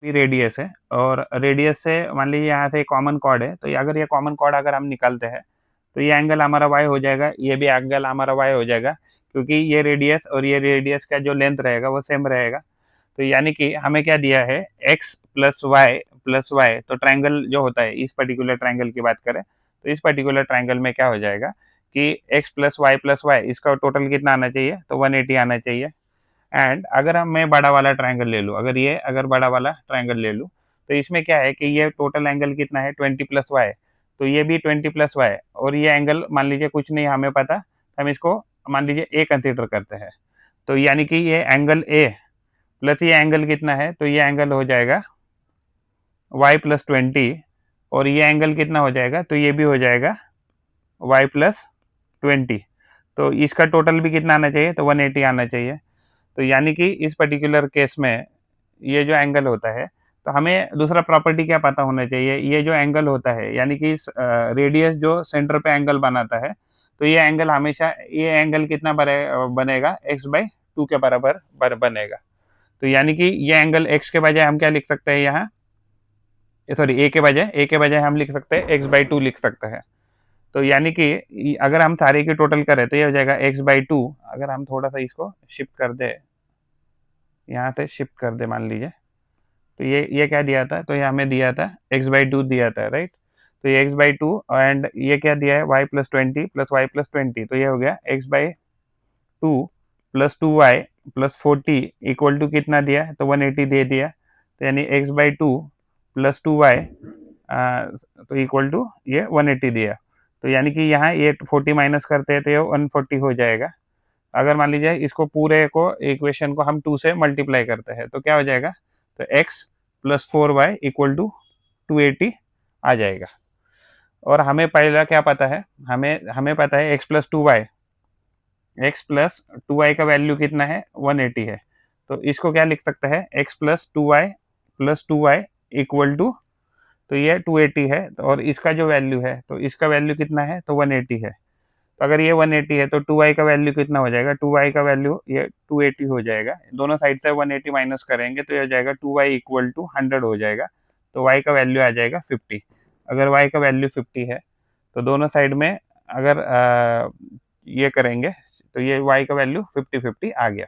भी रेडियस है और रेडियस से मान लीजिए यहाँ से कॉमन कॉर्ड है, तो ये अगर ये कॉमन कॉर्ड अगर हम निकालते हैं तो ये एंगल हमारा वाई हो जाएगा, ये भी एंगल हमारा वाई हो जाएगा, क्योंकि ये रेडियस और ये रेडियस का जो लेंथ रहेगा वो सेम रहेगा। तो यानी कि हमें क्या दिया है, एक्स प्लस वाई। तो ट्रायंगल जो होता है, इस पर्टिकुलर ट्रायंगल की बात करें तो इस पर्टिकुलर ट्रायंगल में क्या हो जाएगा कि एक्स प्लस वाई इसका टोटल कितना आना चाहिए, तो 180 आना चाहिए। एंड अगर हम मैं बड़ा वाला ट्रायंगल ले लूँ, अगर बड़ा वाला ट्रायंगल ले लूँ, तो इसमें क्या है कि ये टोटल एंगल कितना है, 20 प्लस वाई। तो ये भी 20 प्लस वाई, और ये एंगल मान लीजिए कुछ नहीं हमें पता, हम इसको मान लीजिए ए कंसिडर करते हैं। तो यानी कि ये एंगल ए प्लस ये एंगल कितना है, तो ये एंगल हो जाएगा वाई प्लस 20, और ये एंगल कितना हो जाएगा, तो ये भी हो जाएगा वाई प्लस 20। तो इसका टोटल भी कितना आना चाहिए, तो 180 आना चाहिए। तो यानी कि इस पर्टिकुलर केस में ये जो एंगल होता है, तो हमें दूसरा प्रॉपर्टी क्या पता होना चाहिए, ये जो एंगल होता है यानी कि रेडियस जो सेंटर पे एंगल बनाता है, तो ये एंगल हमेशा ये एंगल कितना बनेगा, एक्स बाई टू के बराबर बनेगा। तो यानी कि ये एंगल एक्स के बजाय हम क्या लिख सकते हैं यहाँ, सॉरी ए के बजाय हम लिख सकते हैं एक्स बाई टू लिख सकते हैं। तो यानी कि अगर हम सारे की टोटल करें तो ये हो जाएगा एक्स बाई टू। अगर हम थोड़ा सा इसको शिफ्ट कर दे, यहाँ से शिफ्ट कर दे मान लीजिए, तो ये क्या दिया था, तो ये हमें दिया था एक्स बाई टू दिया था, राइट। तो ये एक्स बाई टू एंड ये क्या दिया है, Y plus 20 plus Y plus 20। तो ये हो गया X by two plus 2y plus 40 equal to कितना दिया है, तो 180 दे दिया। तो यानी x by two plus 2y तो इक्वल टू ये 180 दिया। तो यानी कि यहाँ ये 40 माइनस करते हैं तो ये 140 हो जाएगा। अगर मान लीजिए इसको पूरे को इक्वेशन को हम 2 से मल्टीप्लाई करते हैं तो क्या हो जाएगा, तो x plus 4y equal to 280 आ जाएगा। और हमें पहला क्या पता है, हमें हमें पता है एक्स प्लस टू वाई का वैल्यू कितना है, 180 है। तो इसको क्या लिख सकते हैं, x plus two y equal to, तो ये 280 है, और इसका जो वैल्यू है तो इसका वैल्यू कितना है, तो 180 है। तो अगर ये 180 है तो 2y का वैल्यू कितना हो जाएगा, 2y का वैल्यू ये 280 हो जाएगा। दोनों साइड से 180 माइनस करेंगे तो ये हो जाएगा 2y इक्वल टू 100 हो जाएगा। तो y का वैल्यू आ जाएगा 50। अगर y का वैल्यू 50 है तो दोनों साइड में अगर ये करेंगे तो ये y का वैल्यू 50-50 आ गया।